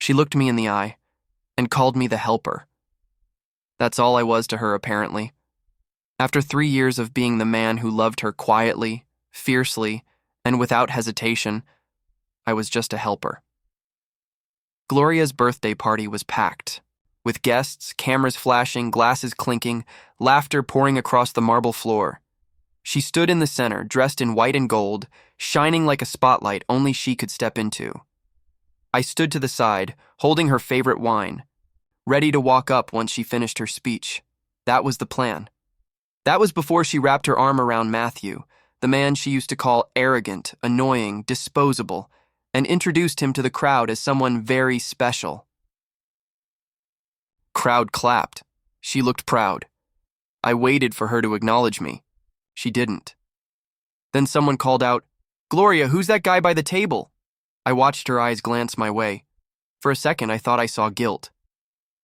She looked me in the eye and called me the helper. That's all I was to her, apparently. After 3 years of being the man who loved her quietly, fiercely, and without hesitation, I was just a helper. Gloria's birthday party was packed, with guests, cameras flashing, glasses clinking, laughter pouring across the marble floor. She stood in the center, dressed in white and gold, shining like a spotlight only she could step into. I stood to the side, holding her favorite wine, ready to walk up once she finished her speech. That was the plan. That was before she wrapped her arm around Matthew, the man she used to call arrogant, annoying, disposable, and introduced him to the crowd as someone very special. Crowd clapped. She looked proud. I waited for her to acknowledge me. She didn't. Then someone called out, "Gloria, who's that guy by the table?" I watched her eyes glance my way. For a second, I thought I saw guilt.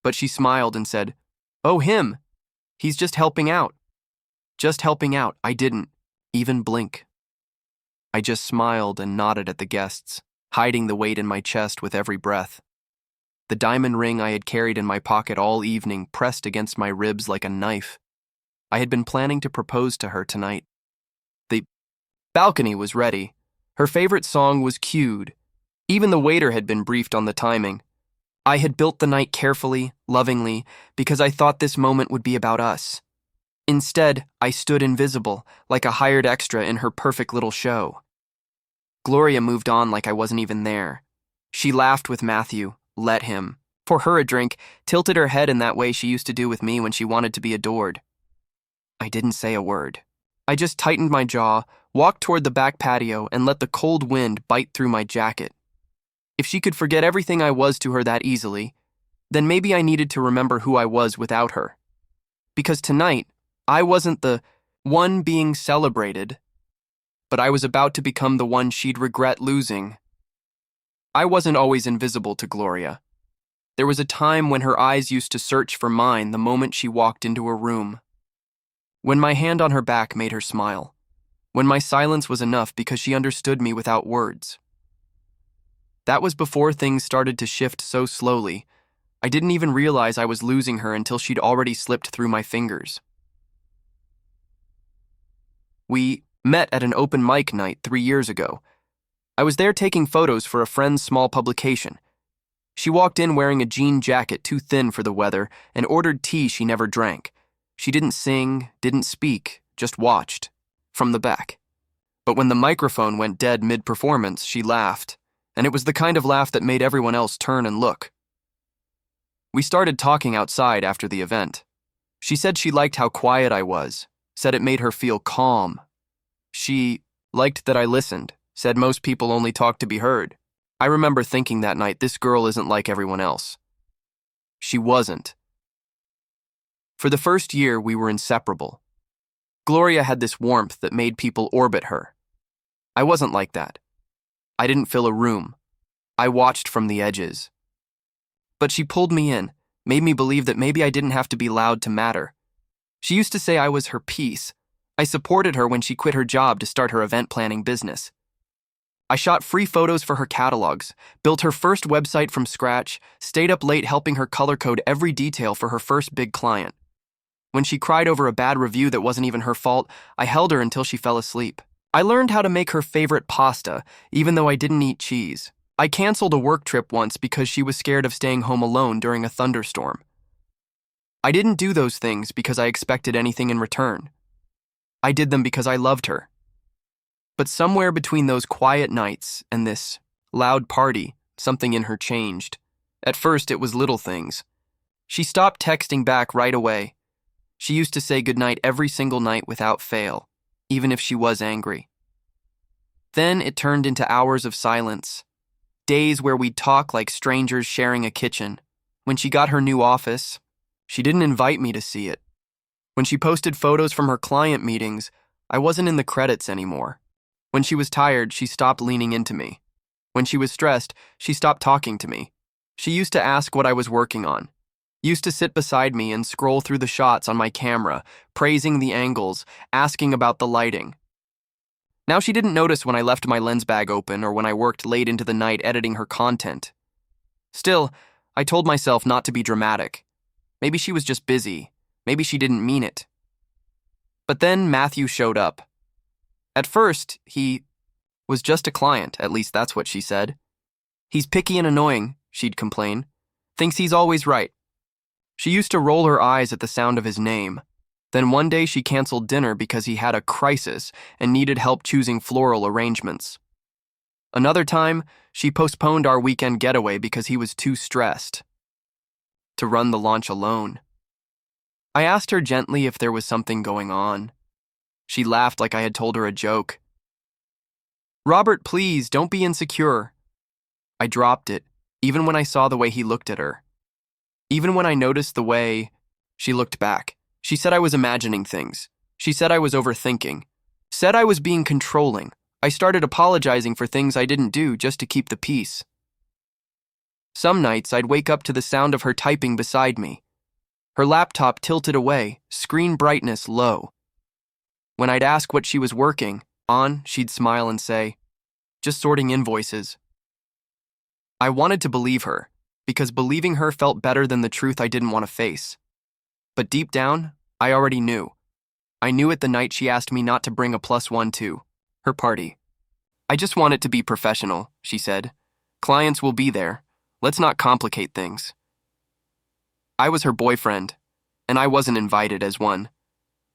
But she smiled and said, "Oh, him. He's just helping out." Just helping out. I didn't even blink. I just smiled and nodded at the guests, hiding the weight in my chest with every breath. The diamond ring I had carried in my pocket all evening pressed against my ribs like a knife. I had been planning to propose to her tonight. The balcony was ready. Her favorite song was cued. Even the waiter had been briefed on the timing. I had built the night carefully, lovingly, because I thought this moment would be about us. Instead, I stood invisible, like a hired extra in her perfect little show. Gloria moved on like I wasn't even there. She laughed with Matthew, let him, pour her a drink, tilted her head in that way she used to do with me when she wanted to be adored. I didn't say a word. I just tightened my jaw, walked toward the back patio, and let the cold wind bite through my jacket. If she could forget everything I was to her that easily, then maybe I needed to remember who I was without her. Because tonight, I wasn't the one being celebrated, but I was about to become the one she'd regret losing. I wasn't always invisible to Gloria. There was a time when her eyes used to search for mine the moment she walked into a room. When my hand on her back made her smile. When my silence was enough because she understood me without words. That was before things started to shift so slowly. I didn't even realize I was losing her until she'd already slipped through my fingers. We met at an open mic night 3 years ago. I was there taking photos for a friend's small publication. She walked in wearing a jean jacket too thin for the weather and ordered tea she never drank. She didn't sing, didn't speak, just watched, from the back. But when the microphone went dead mid-performance, she laughed, and it was the kind of laugh that made everyone else turn and look. We started talking outside after the event. She said she liked how quiet I was, said it made her feel calm. She liked that I listened, said most people only talk to be heard. I remember thinking that night, this girl isn't like everyone else. She wasn't. For the first year, we were inseparable. Gloria had this warmth that made people orbit her. I wasn't like that. I didn't fill a room. I watched from the edges. But she pulled me in, made me believe that maybe I didn't have to be loud to matter. She used to say I was her piece. I supported her when she quit her job to start her event planning business. I shot free photos for her catalogs, built her first website from scratch, stayed up late helping her color code every detail for her first big client. When she cried over a bad review that wasn't even her fault, I held her until she fell asleep. I learned how to make her favorite pasta, even though I didn't eat cheese. I canceled a work trip once because she was scared of staying home alone during a thunderstorm. I didn't do those things because I expected anything in return. I did them because I loved her. But somewhere between those quiet nights and this loud party, something in her changed. At first, it was little things. She stopped texting back right away. She used to say goodnight every single night without fail, even if she was angry. Then it turned into hours of silence, days where we'd talk like strangers sharing a kitchen. When she got her new office, she didn't invite me to see it. When she posted photos from her client meetings, I wasn't in the credits anymore. When she was tired, she stopped leaning into me. When she was stressed, she stopped talking to me. She used to ask what I was working on. Used to sit beside me and scroll through the shots on my camera, praising the angles, asking about the lighting. Now she didn't notice when I left my lens bag open or when I worked late into the night editing her content. Still, I told myself not to be dramatic. Maybe she was just busy. Maybe she didn't mean it. But then Matthew showed up. At first, he was just a client, at least that's what she said. He's picky and annoying, she'd complain. Thinks he's always right. She used to roll her eyes at the sound of his name. Then one day she canceled dinner because he had a crisis and needed help choosing floral arrangements. Another time, she postponed our weekend getaway because he was too stressed to run the launch alone. I asked her gently if there was something going on. She laughed like I had told her a joke. "Robert, please, don't be insecure." I dropped it, even when I saw the way he looked at her. Even when I noticed the way she looked back. She said I was imagining things. She said I was overthinking. Said I was being controlling. I started apologizing for things I didn't do just to keep the peace. Some nights I'd wake up to the sound of her typing beside me. Her laptop tilted away, screen brightness low. When I'd ask what she was working on, she'd smile and say, "Just sorting invoices." I wanted to believe her, because believing her felt better than the truth I didn't want to face. But deep down, I already knew. I knew it the night she asked me not to bring a +1 to her party. "I just want it to be professional," she said. "Clients will be there. Let's not complicate things." I was her boyfriend, and I wasn't invited as one.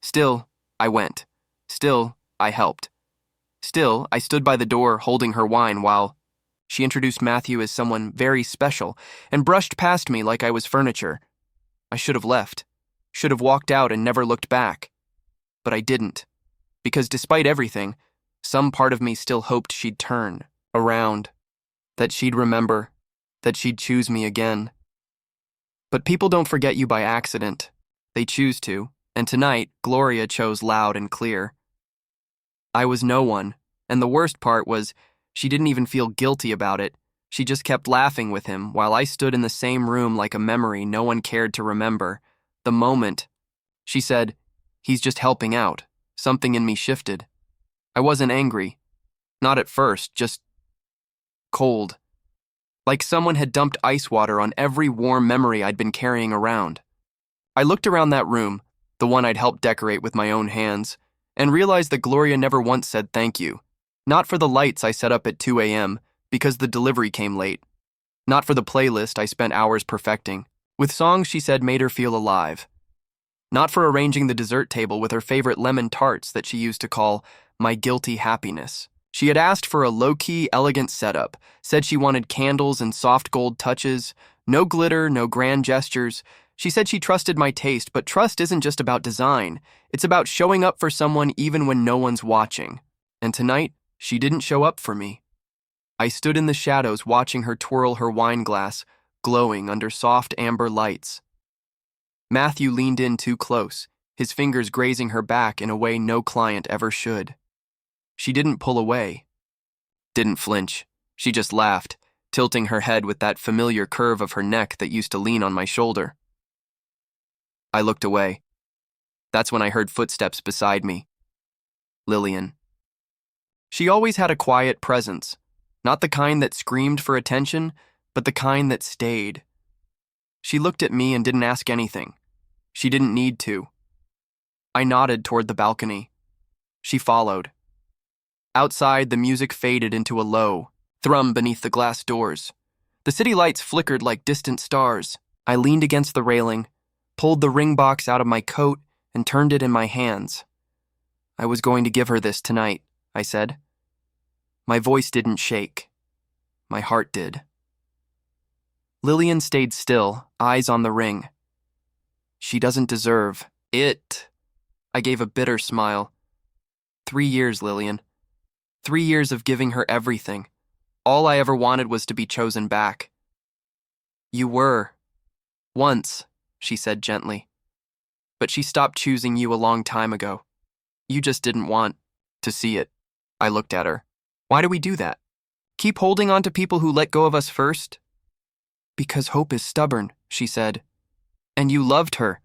Still, I went. Still, I helped. Still, I stood by the door holding her wine while she introduced Matthew as someone very special and brushed past me like I was furniture. I should have left, should have walked out and never looked back. But I didn't, because despite everything, some part of me still hoped she'd turn around, that she'd remember, that she'd choose me again. But people don't forget you by accident. They choose to, and tonight, Gloria chose loud and clear. I was no one, and the worst part was she didn't even feel guilty about it. She just kept laughing with him while I stood in the same room like a memory no one cared to remember. The moment she said, "He's just helping out," something in me shifted. I wasn't angry. Not at first, just cold. Like someone had dumped ice water on every warm memory I'd been carrying around. I looked around that room, the one I'd helped decorate with my own hands, and realized that Gloria never once said thank you. Not for the lights I set up at 2 a.m. because the delivery came late. Not for the playlist I spent hours perfecting, with songs she said made her feel alive. Not for arranging the dessert table with her favorite lemon tarts that she used to call my guilty happiness. She had asked for a low-key, elegant setup, said she wanted candles and soft gold touches, no glitter, no grand gestures. She said she trusted my taste, but trust isn't just about design. It's about showing up for someone even when no one's watching. And tonight, she didn't show up for me. I stood in the shadows watching her twirl her wine glass, glowing under soft amber lights. Matthew leaned in too close, his fingers grazing her back in a way no client ever should. She didn't pull away, didn't flinch. She just laughed, tilting her head with that familiar curve of her neck that used to lean on my shoulder. I looked away. That's when I heard footsteps beside me. Lillian. She always had a quiet presence, not the kind that screamed for attention, but the kind that stayed. She looked at me and didn't ask anything. She didn't need to. I nodded toward the balcony. She followed. Outside, the music faded into a low thrum beneath the glass doors. The city lights flickered like distant stars. I leaned against the railing, pulled the ring box out of my coat, and turned it in my hands. "I was going to give her this tonight," I said. My voice didn't shake. My heart did. Lillian stayed still, eyes on the ring. "She doesn't deserve it." I gave a bitter smile. 3 years, Lillian. 3 years of giving her everything. All I ever wanted was to be chosen back. "You were. Once," she said gently. "But she stopped choosing you a long time ago. You just didn't want to see it." I looked at her. "Why do we do that? Keep holding on to people who let go of us first?" "Because hope is stubborn," she said. "And you loved her."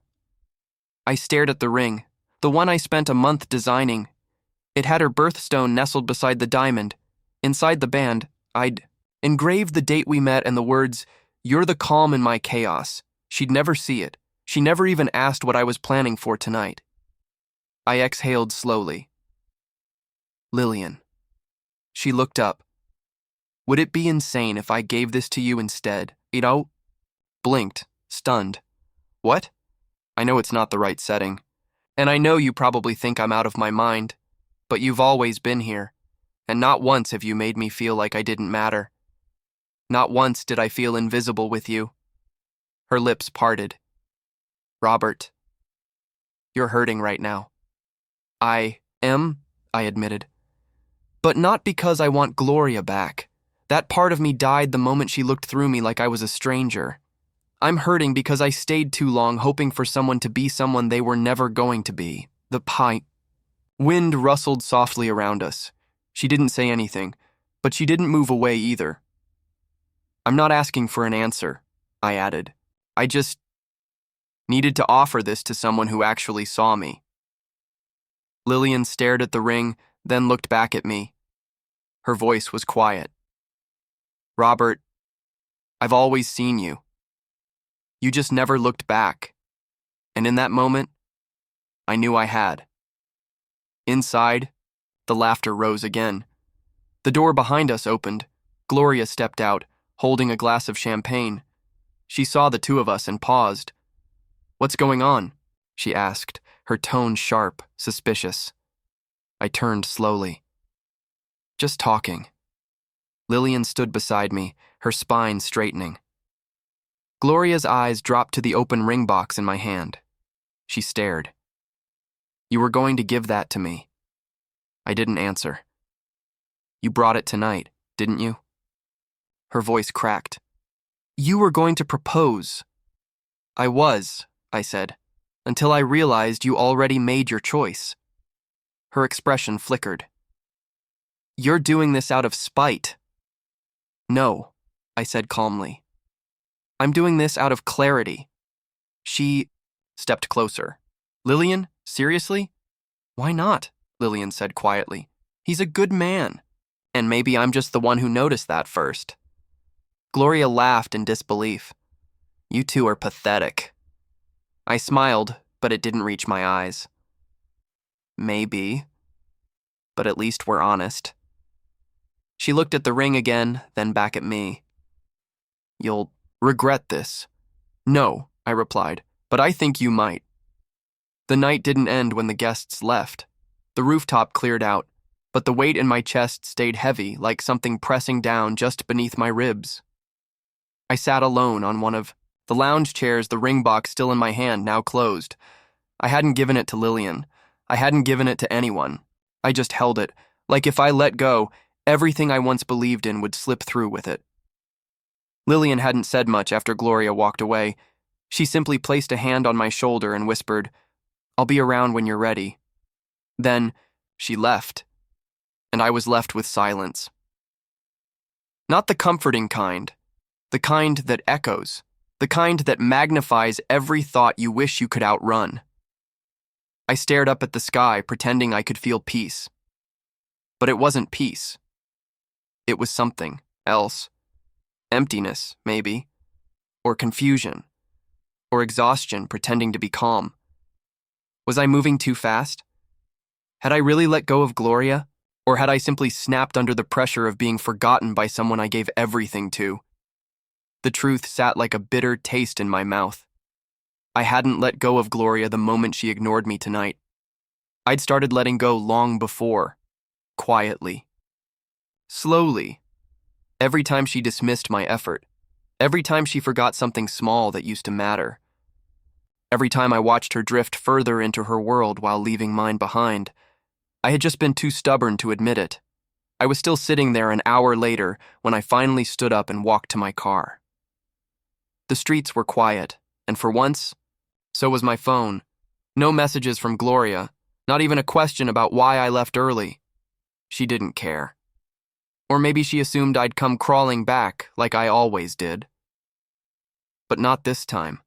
I stared at the ring, the one I spent a month designing. It had her birthstone nestled beside the diamond. Inside the band, I'd engraved the date we met and the words, You're the calm in my chaos. She'd never see it. She never even asked what I was planning for tonight. I exhaled slowly. Lillian. She looked up. Would it be insane if I gave this to you instead? Blinked, stunned. What? I know it's not the right setting. And I know you probably think I'm out of my mind, but you've always been here, and not once have you made me feel like I didn't matter. Not once did I feel invisible with you. Her lips parted. Robert, you're hurting right now. I am, I admitted. But not because I want Gloria back. That part of me died the moment she looked through me like I was a stranger. I'm hurting because I stayed too long hoping for someone to be someone they were never going to be. Wind rustled softly around us. She didn't say anything, but she didn't move away either. I'm not asking for an answer, I added. I just needed to offer this to someone who actually saw me. Lillian stared at the ring, then looked back at me. Her voice was quiet. Robert, I've always seen you. You just never looked back. And in that moment, I knew I had. Inside, the laughter rose again. The door behind us opened. Gloria stepped out, holding a glass of champagne. She saw the two of us and paused. What's going on? She asked, her tone sharp, suspicious. I turned slowly. Just talking. Lillian stood beside me, her spine straightening. Gloria's eyes dropped to the open ring box in my hand. She stared. You were going to give that to me. I didn't answer. You brought it tonight, didn't you? Her voice cracked. You were going to propose. I was, I said, until I realized you already made your choice. Her expression flickered. You're doing this out of spite. No, I said calmly. I'm doing this out of clarity. She stepped closer. Lillian, seriously? Why not? Lillian said quietly. He's a good man. And maybe I'm just the one who noticed that first. Gloria laughed in disbelief. You two are pathetic. I smiled, but it didn't reach my eyes. Maybe. But at least we're honest. She looked at the ring again, then back at me. You'll regret this. No, I replied, but I think you might. The night didn't end when the guests left. The rooftop cleared out, but the weight in my chest stayed heavy, like something pressing down just beneath my ribs. I sat alone on one of the lounge chairs, the ring box still in my hand, now closed. I hadn't given it to Lillian. I hadn't given it to anyone. I just held it, like if I let go, everything I once believed in would slip through with it. Lillian hadn't said much after Gloria walked away. She simply placed a hand on my shoulder and whispered, I'll be around when you're ready. Then she left, and I was left with silence. Not the comforting kind, the kind that echoes, the kind that magnifies every thought you wish you could outrun. I stared up at the sky, pretending I could feel peace. But it wasn't peace. It was something else. Emptiness, maybe. Or confusion. Or exhaustion, pretending to be calm. Was I moving too fast? Had I really let go of Gloria? Or had I simply snapped under the pressure of being forgotten by someone I gave everything to? The truth sat like a bitter taste in my mouth. I hadn't let go of Gloria the moment she ignored me tonight. I'd started letting go long before, quietly. Slowly. Every time she dismissed my effort. Every time she forgot something small that used to matter. Every time I watched her drift further into her world while leaving mine behind. I had just been too stubborn to admit it. I was still sitting there an hour later when I finally stood up and walked to my car. The streets were quiet, and for once, so was my phone. No messages from Gloria, not even a question about why I left early. She didn't care. Or maybe she assumed I'd come crawling back like I always did. But not this time.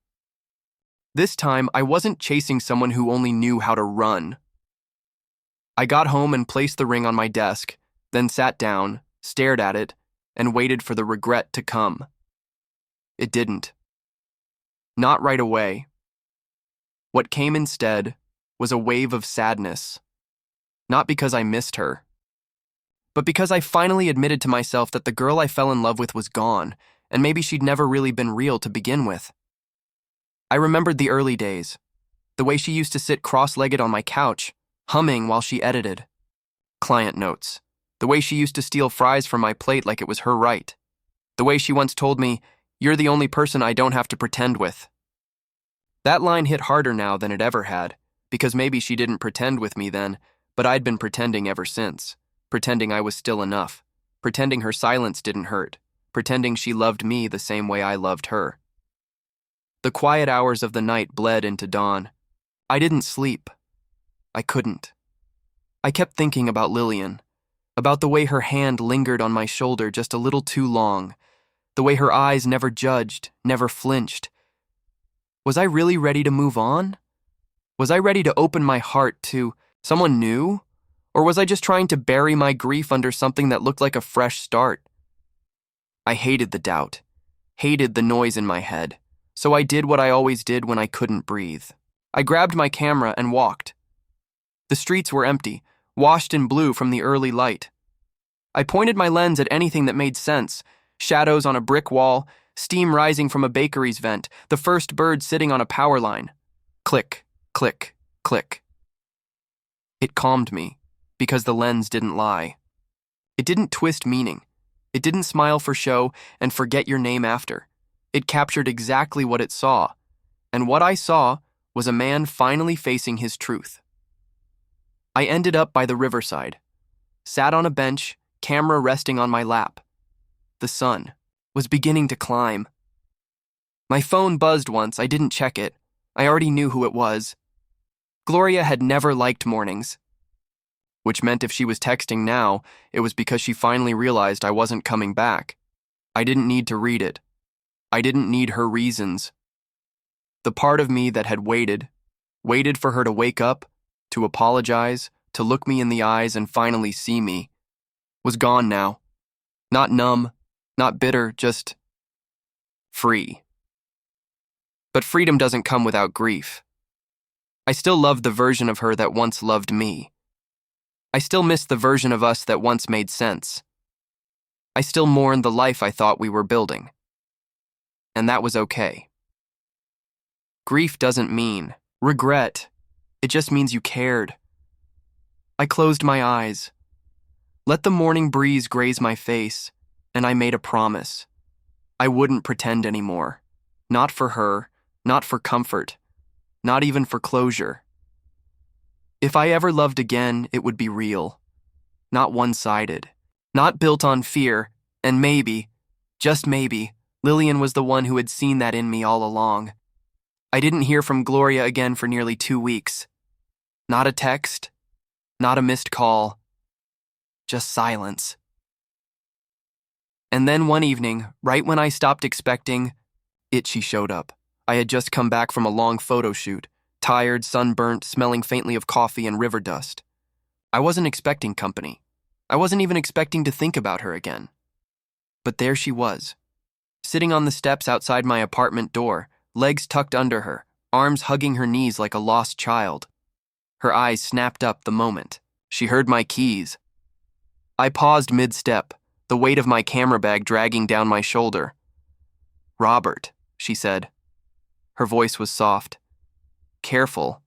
This time, I wasn't chasing someone who only knew how to run. I got home and placed the ring on my desk, then sat down, stared at it, and waited for the regret to come. It didn't. Not right away. What came instead was a wave of sadness. Not because I missed her, but because I finally admitted to myself that the girl I fell in love with was gone, and maybe she'd never really been real to begin with. I remembered the early days, the way she used to sit cross-legged on my couch, humming while she edited. Client notes. The way she used to steal fries from my plate like it was her right. The way she once told me, "You're the only person I don't have to pretend with." That line hit harder now than it ever had, because maybe she didn't pretend with me then, but I'd been pretending ever since. Pretending I was still enough. Pretending her silence didn't hurt. Pretending she loved me the same way I loved her. The quiet hours of the night bled into dawn. I didn't sleep. I couldn't. I kept thinking about Lillian, about the way her hand lingered on my shoulder just a little too long, the way her eyes never judged, never flinched. Was I really ready to move on? Was I ready to open my heart to someone new? Or was I just trying to bury my grief under something that looked like a fresh start? I hated the doubt, hated the noise in my head, so I did what I always did when I couldn't breathe. I grabbed my camera and walked. The streets were empty, washed in blue from the early light. I pointed my lens at anything that made sense: shadows on a brick wall, steam rising from a bakery's vent, the first bird sitting on a power line. Click, click, click. It calmed me, because the lens didn't lie. It didn't twist meaning. It didn't smile for show and forget your name after. It captured exactly what it saw, and what I saw was a man finally facing his truth. I ended up by the riverside, sat on a bench, camera resting on my lap. The sun was beginning to climb. My phone buzzed once. I didn't check it. I already knew who it was. Gloria had never liked mornings, which meant if she was texting now, it was because she finally realized I wasn't coming back. I didn't need to read it. I didn't need her reasons. The part of me that had waited for her to wake up, to apologize, to look me in the eyes and finally see me, was gone now. Not numb, not bitter, just free. But freedom doesn't come without grief. I still loved the version of her that once loved me. I still missed the version of us that once made sense. I still mourned the life I thought we were building. And that was okay. Grief doesn't mean regret. It just means you cared. I closed my eyes, let the morning breeze graze my face, and I made a promise. I wouldn't pretend anymore. Not for her, not for comfort, not even for closure. If I ever loved again, it would be real, not one-sided, not built on fear, and maybe, just maybe, Lillian was the one who had seen that in me all along. I didn't hear from Gloria again for nearly 2 weeks. Not a text, not a missed call, just silence. And then one evening, right when I stopped expecting it, she showed up. I had just come back from a long photo shoot, tired, sunburnt, smelling faintly of coffee and river dust. I wasn't expecting company. I wasn't even expecting to think about her again. But there she was, sitting on the steps outside my apartment door, legs tucked under her, arms hugging her knees like a lost child. Her eyes snapped up the moment she heard my keys. I paused mid-step, the weight of my camera bag dragging down my shoulder. "Robert," she said. Her voice was soft. Careful.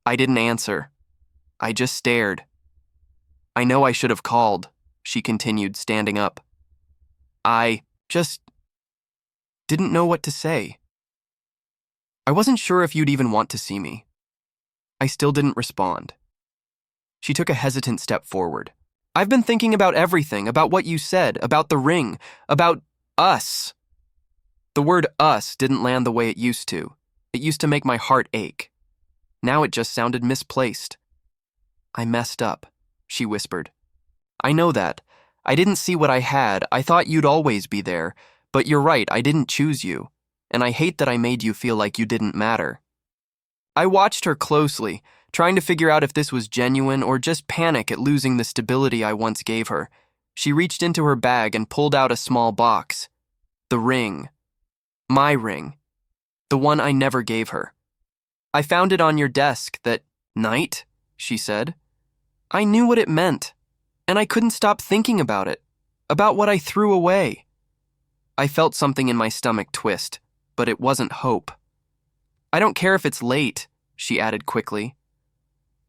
I didn't answer. I just stared. "I know I should have called," she continued, standing up. "I just didn't know what to say. I wasn't sure if you'd even want to see me." I still didn't respond. She took a hesitant step forward. "I've been thinking about everything, about what you said, about the ring, about us." The word us didn't land the way it used to. It used to make my heart ache. Now it just sounded misplaced. "I messed up," she whispered. "I know that. I didn't see what I had. I thought you'd always be there. But you're right, I didn't choose you. And I hate that I made you feel like you didn't matter." I watched her closely, trying to figure out if this was genuine or just panic at losing the stability I once gave her. She reached into her bag and pulled out a small box. The ring. My ring. The one I never gave her. I found it on your desk that night, she said. I knew what it meant, and I couldn't stop thinking about it, about what I threw away. I felt something in my stomach twist, but it wasn't hope. I don't care if it's late, she added quickly.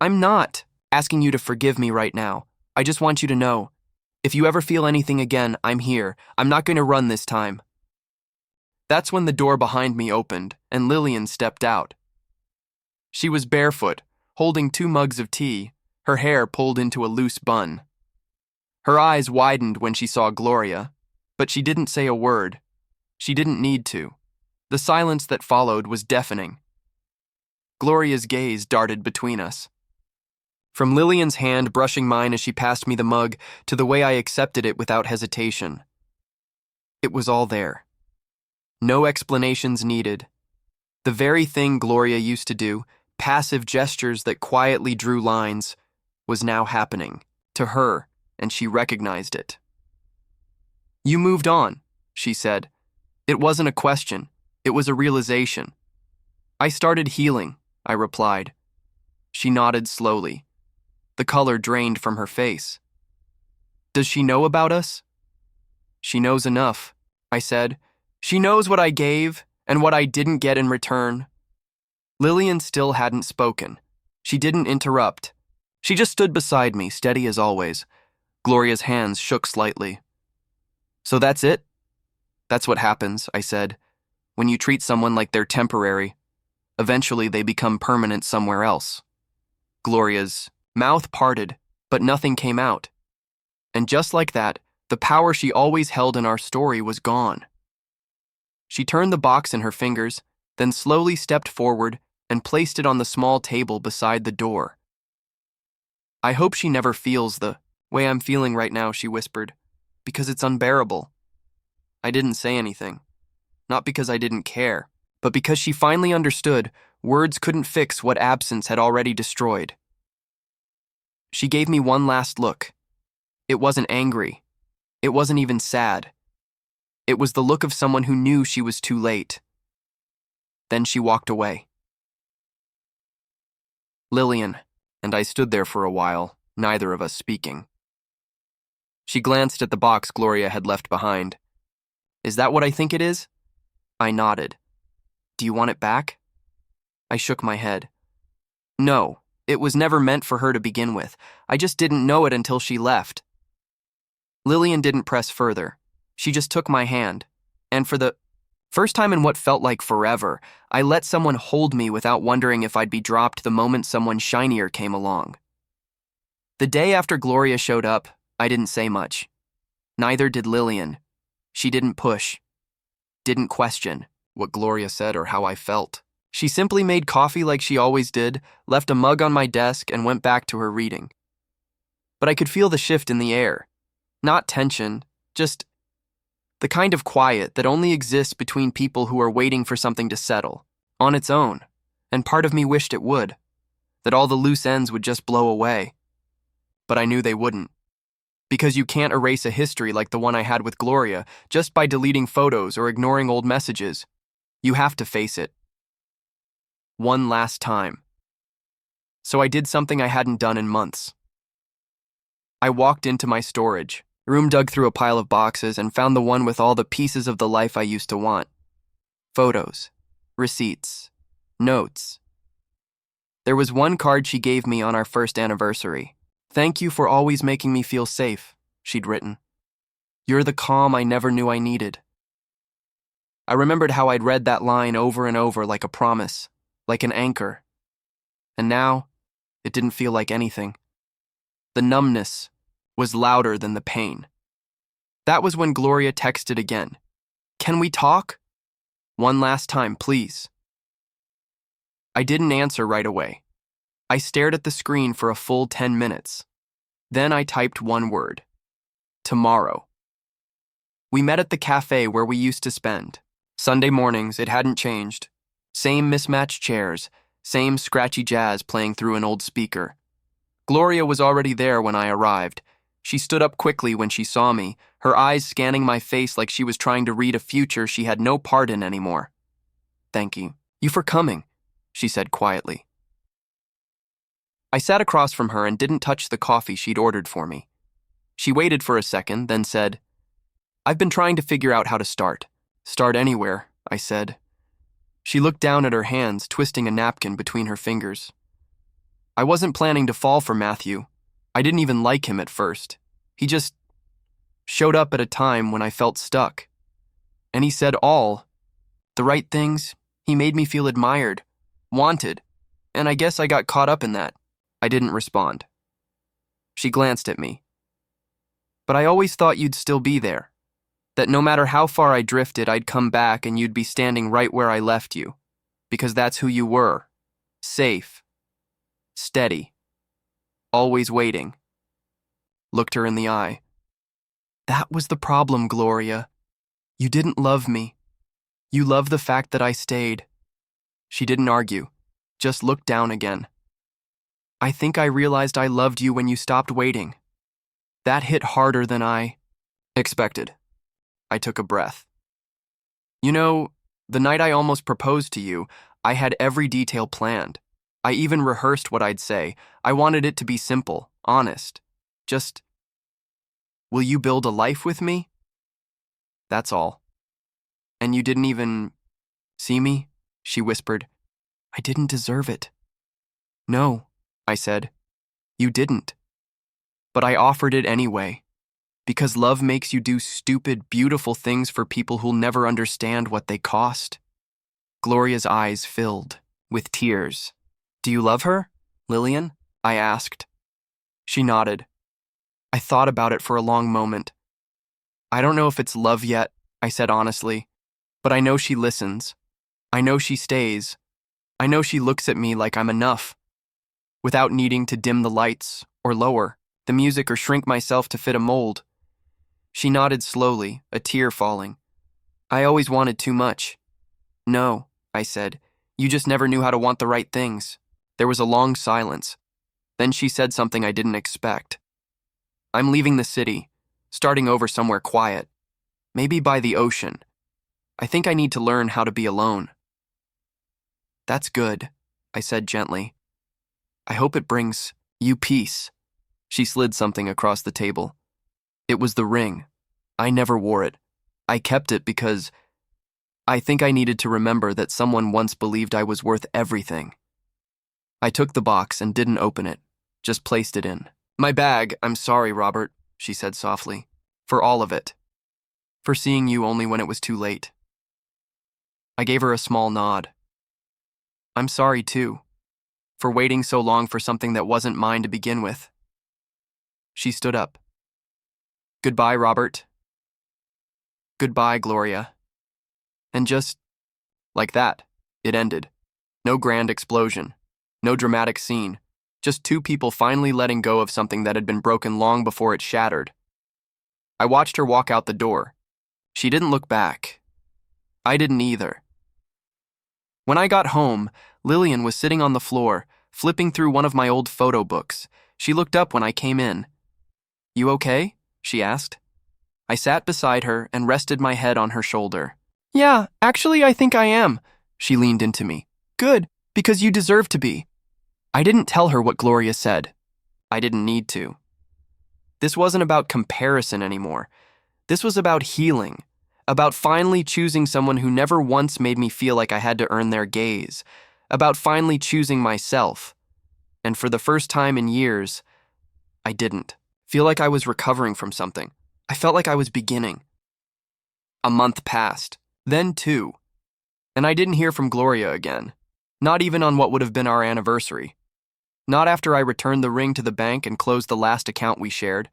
I'm not asking you to forgive me right now. I just want you to know, if you ever feel anything again, I'm here. I'm not going to run this time. That's when the door behind me opened, and Lillian stepped out. She was barefoot, holding 2 mugs of tea, her hair pulled into a loose bun. Her eyes widened when she saw Gloria, but she didn't say a word. She didn't need to. The silence that followed was deafening. Gloria's gaze darted between us. From Lillian's hand brushing mine as she passed me the mug to the way I accepted it without hesitation. It was all there. No explanations needed. The very thing Gloria used to do, passive gestures that quietly drew lines, was now happening to her, and she recognized it. You moved on, she said. It wasn't a question. It was a realization. I started healing, I replied. She nodded slowly. The color drained from her face. Does she know about us? She knows enough, I said. She knows what I gave and what I didn't get in return. Lillian still hadn't spoken. She didn't interrupt. She just stood beside me, steady as always. Gloria's hands shook slightly. So that's it? That's what happens, I said. When you treat someone like they're temporary, eventually they become permanent somewhere else. Gloria's mouth parted, but nothing came out. And just like that, the power she always held in our story was gone. She turned the box in her fingers, then slowly stepped forward and placed it on the small table beside the door. I hope she never feels the way I'm feeling right now, she whispered, because it's unbearable. I didn't say anything. Not because I didn't care, but because she finally understood words couldn't fix what absence had already destroyed. She gave me one last look. It wasn't angry. It wasn't even sad. It was the look of someone who knew she was too late. Then she walked away. Lillian and I stood there for a while, neither of us speaking. She glanced at the box Gloria had left behind. Is that what I think it is? I nodded. Do you want it back? I shook my head. No, it was never meant for her to begin with. I just didn't know it until she left. Lillian didn't press further. She just took my hand, and for the first time in what felt like forever, I let someone hold me without wondering if I'd be dropped the moment someone shinier came along. The day after Gloria showed up, I didn't say much. Neither did Lillian. She didn't push, didn't question what Gloria said or how I felt. She simply made coffee like she always did, left a mug on my desk, and went back to her reading. But I could feel the shift in the air. Not tension, just the kind of quiet that only exists between people who are waiting for something to settle, on its own, and part of me wished it would, that all the loose ends would just blow away. But I knew they wouldn't. Because you can't erase a history like the one I had with Gloria just by deleting photos or ignoring old messages. You have to face it. One last time. So I did something I hadn't done in months. I walked into my storage room, dug through a pile of boxes, and found the one with all the pieces of the life I used to want. Photos, receipts, notes. There was one card she gave me on our first anniversary. Thank you for always making me feel safe, she'd written. You're the calm I never knew I needed. I remembered how I'd read that line over and over like a promise, like an anchor. And now, it didn't feel like anything. The numbness was louder than the pain. That was when Gloria texted again. Can we talk? One last time, please. I didn't answer right away. I stared at the screen for a full 10 minutes. Then I typed one word. Tomorrow. We met at the cafe where we used to spend. Sunday mornings, it hadn't changed. Same mismatched chairs, same scratchy jazz playing through an old speaker. Gloria was already there when I arrived. She stood up quickly when she saw me, her eyes scanning my face like she was trying to read a future she had no part in anymore. "Thank you for coming," she said quietly. I sat across from her and didn't touch the coffee she'd ordered for me. She waited for a second, then said, "I've been trying to figure out how to start." "Start anywhere," I said. She looked down at her hands, twisting a napkin between her fingers. I wasn't planning to fall for Matthew. I didn't even like him at first. He just showed up at a time when I felt stuck. And he said all the right things. He made me feel admired, wanted, and I guess I got caught up in that. I didn't respond. She glanced at me. "But I always thought you'd still be there. That no matter how far I drifted, I'd come back and you'd be standing right where I left you. Because that's who you were. Safe. Steady. Always waiting." Looked her in the eye. "That was the problem, Gloria. You didn't love me. You loved the fact that I stayed." She didn't argue, just looked down again. "I think I realized I loved you when you stopped waiting. That hit harder than I expected." I took a breath. "You know, the night I almost proposed to you, I had every detail planned. I even rehearsed what I'd say. I wanted it to be simple, honest. Just, will you build a life with me? That's all. And you didn't even see me?" she whispered. "I didn't deserve it." "No," I said. "You didn't. But I offered it anyway. Because love makes you do stupid, beautiful things for people who'll never understand what they cost." Gloria's eyes filled with tears. "Do you love her, Lillian?" I asked. She nodded. I thought about it for a long moment. "I don't know if it's love yet," I said honestly, "but I know she listens. I know she stays. I know she looks at me like I'm enough, without needing to dim the lights or lower the music or shrink myself to fit a mold." She nodded slowly, a tear falling. "I always wanted too much." "No," I said. "You just never knew how to want the right things." There was a long silence. Then she said something I didn't expect. "I'm leaving the city, starting over somewhere quiet. Maybe by the ocean. I think I need to learn how to be alone." "That's good," I said gently. "I hope it brings you peace." She slid something across the table. It was the ring. I never wore it. I kept it because I think I needed to remember that someone once believed I was worth everything. I took the box and didn't open it, just placed it in my bag. "I'm sorry, Robert," she said softly, "for all of it. For seeing you only when it was too late." I gave her a small nod. "I'm sorry, too, for waiting so long for something that wasn't mine to begin with." She stood up. "Goodbye, Robert. Goodbye, Gloria." And just like that, it ended. No grand explosion, no dramatic scene, just two people finally letting go of something that had been broken long before it shattered. I watched her walk out the door. She didn't look back. I didn't either. When I got home, Lillian was sitting on the floor, flipping through one of my old photo books. She looked up when I came in. "You okay?" she asked. I sat beside her and rested my head on her shoulder. "Yeah, actually I think I am." She leaned into me. "Good, because you deserve to be." I didn't tell her what Gloria said. I didn't need to. This wasn't about comparison anymore. This was about healing, about finally choosing someone who never once made me feel like I had to earn their gaze, about finally choosing myself. And for the first time in years, I didn't feel like I was recovering from something. I felt like I was beginning. A month passed, then two, and I didn't hear from Gloria again, not even on what would have been our anniversary. Not after I returned the ring to the bank and closed the last account we shared.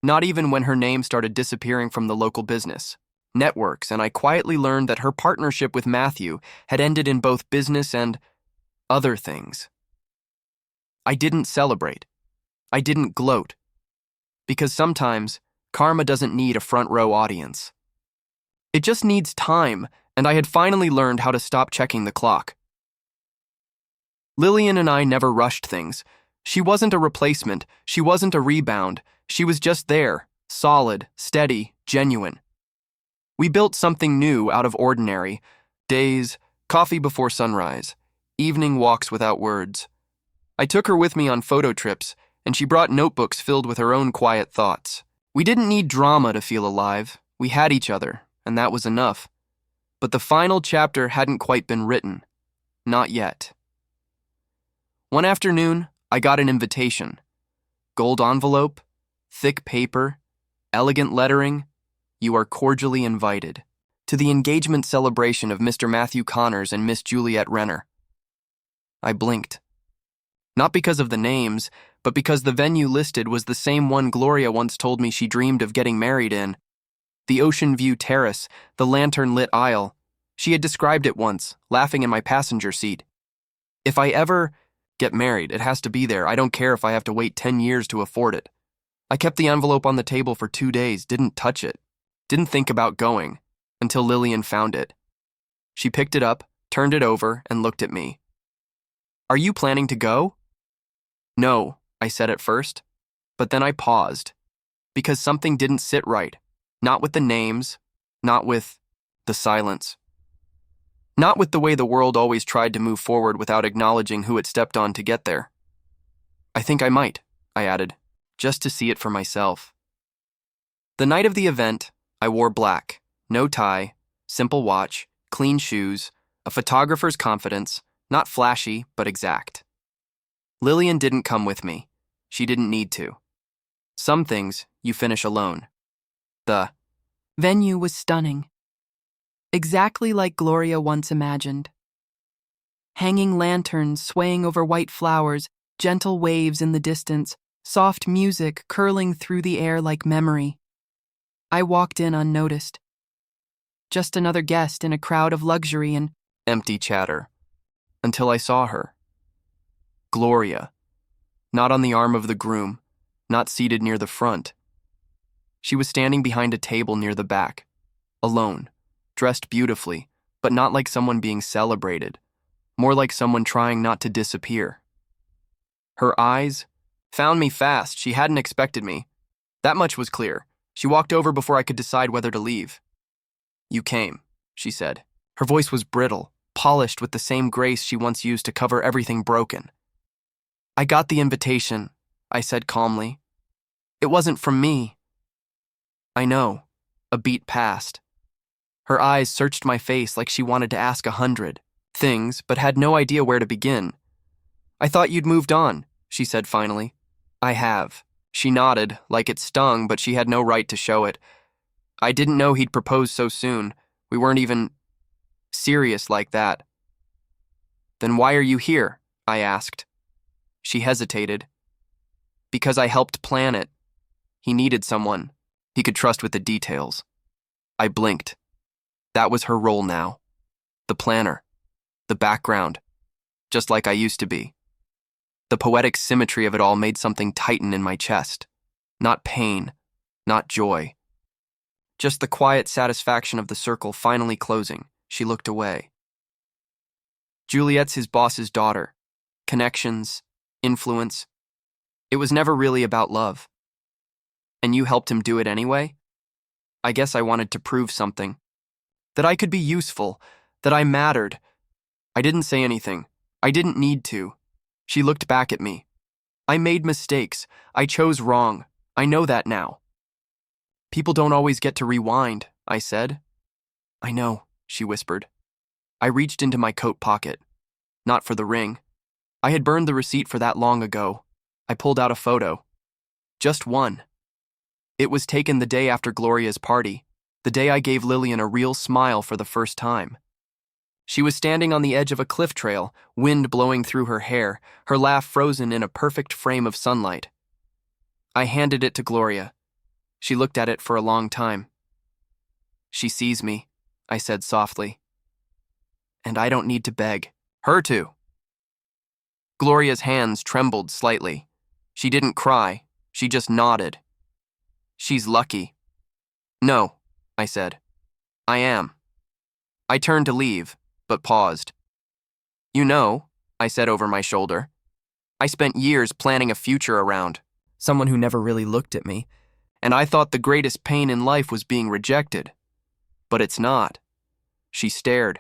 Not even when her name started disappearing from the local business networks, and I quietly learned that her partnership with Matthew had ended in both business and other things. I didn't celebrate. I didn't gloat. Because sometimes, karma doesn't need a front row audience. It just needs time, and I had finally learned how to stop checking the clock. Lillian and I never rushed things. She wasn't a replacement. She wasn't a rebound. She was just there, solid, steady, genuine. We built something new out of ordinary. Days, coffee before sunrise, evening walks without words. I took her with me on photo trips, and she brought notebooks filled with her own quiet thoughts. We didn't need drama to feel alive. We had each other, and that was enough. But the final chapter hadn't quite been written. Not yet. One afternoon, I got an invitation. Gold envelope, thick paper, elegant lettering. You are cordially invited to the engagement celebration of Mr. Matthew Connors and Miss Juliet Renner. I blinked. Not because of the names, but because the venue listed was the same one Gloria once told me she dreamed of getting married in. The Ocean View Terrace, the lantern-lit aisle. She had described it once, laughing in my passenger seat. If I ever get married, it has to be there. I don't care if I have to wait 10 years to afford it. I kept the envelope on the table for 2 days, didn't touch it. Didn't think about going, until Lillian found it. She picked it up, turned it over, and looked at me. Are you planning to go? No, I said at first, but then I paused, because something didn't sit right. Not with the names, not with the silence. Not with the way the world always tried to move forward without acknowledging who it stepped on to get there. I think I might, I added, just to see it for myself. The night of the event, I wore black, no tie, simple watch, clean shoes, a photographer's confidence, not flashy, but exact. Lillian didn't come with me. She didn't need to. Some things you finish alone. The venue was stunning. Exactly like Gloria once imagined. Hanging lanterns swaying over white flowers, gentle waves in the distance, soft music curling through the air like memory. I walked in unnoticed. Just another guest in a crowd of luxury and empty chatter. Until I saw her. Gloria. Not on the arm of the groom, not seated near the front. She was standing behind a table near the back, alone, dressed beautifully, but not like someone being celebrated, more like someone trying not to disappear. Her eyes found me fast. She hadn't expected me. That much was clear. She walked over before I could decide whether to leave. You came, she said. Her voice was brittle, polished with the same grace she once used to cover everything broken. I got the invitation, I said calmly. It wasn't from me. I know. A beat passed. Her eyes searched my face like she wanted to ask 100 things, but had no idea where to begin. I thought you'd moved on, she said finally. I have. She nodded, like it stung, but she had no right to show it. I didn't know he'd propose so soon. We weren't even serious like that. Then why are you here? I asked. She hesitated. Because I helped plan it. He needed someone he could trust with the details. I blinked. That was her role now. The planner. The background. Just like I used to be. The poetic symmetry of it all made something tighten in my chest. Not pain, not joy. Just the quiet satisfaction of the circle finally closing. She looked away. Juliet's his boss's daughter. Connections, influence. It was never really about love. And you helped him do it anyway? I guess I wanted to prove something. That I could be useful, that I mattered. I didn't say anything. I didn't need to. She looked back at me. I made mistakes. I chose wrong. I know that now. People don't always get to rewind, I said. I know, she whispered. I reached into my coat pocket. Not for the ring. I had burned the receipt for that long ago. I pulled out a photo. Just one. It was taken the day after Gloria's party, the day I gave Lillian a real smile for the first time. She was standing on the edge of a cliff trail, wind blowing through her hair, her laugh frozen in a perfect frame of sunlight. I handed it to Gloria. She looked at it for a long time. She sees me, I said softly. And I don't need to beg her to. Gloria's hands trembled slightly. She didn't cry, she just nodded. She's lucky. No, I said. I am. I turned to leave, but paused. You know, I said over my shoulder, I spent years planning a future around someone who never really looked at me, and I thought the greatest pain in life was being rejected. But it's not. She stared.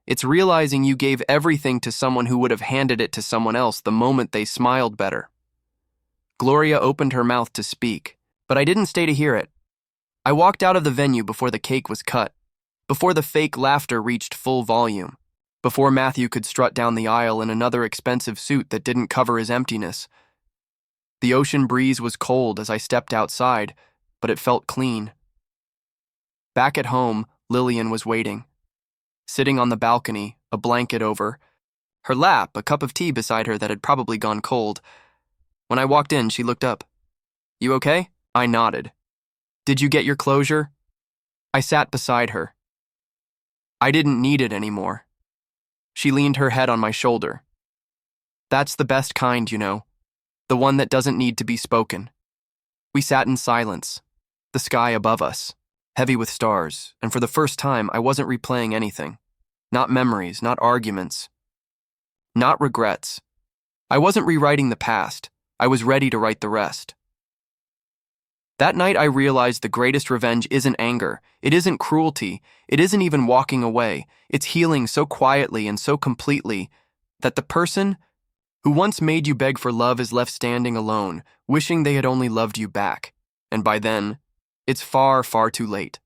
It's realizing you gave everything to someone who would have handed it to someone else the moment they smiled better. Gloria opened her mouth to speak, but I didn't stay to hear it. I walked out of the venue before the cake was cut, before the fake laughter reached full volume, before Matthew could strut down the aisle in another expensive suit that didn't cover his emptiness. The ocean breeze was cold as I stepped outside, but it felt clean. Back at home, Lillian was waiting. Sitting on the balcony, a blanket over her lap, a cup of tea beside her that had probably gone cold. When I walked in, she looked up. "You okay?" I nodded. "Did you get your closure?" I sat beside her. I didn't need it anymore. She leaned her head on my shoulder. "That's the best kind, you know. The one that doesn't need to be spoken." We sat in silence, the sky above us, heavy with stars, and for the first time I wasn't replaying anything. Not memories, not arguments, not regrets. I wasn't rewriting the past. I was ready to write the rest. That night I realized the greatest revenge isn't anger, it isn't cruelty, it isn't even walking away. It's healing so quietly and so completely that the person who once made you beg for love is left standing alone, wishing they had only loved you back. And by then, it's far, far too late.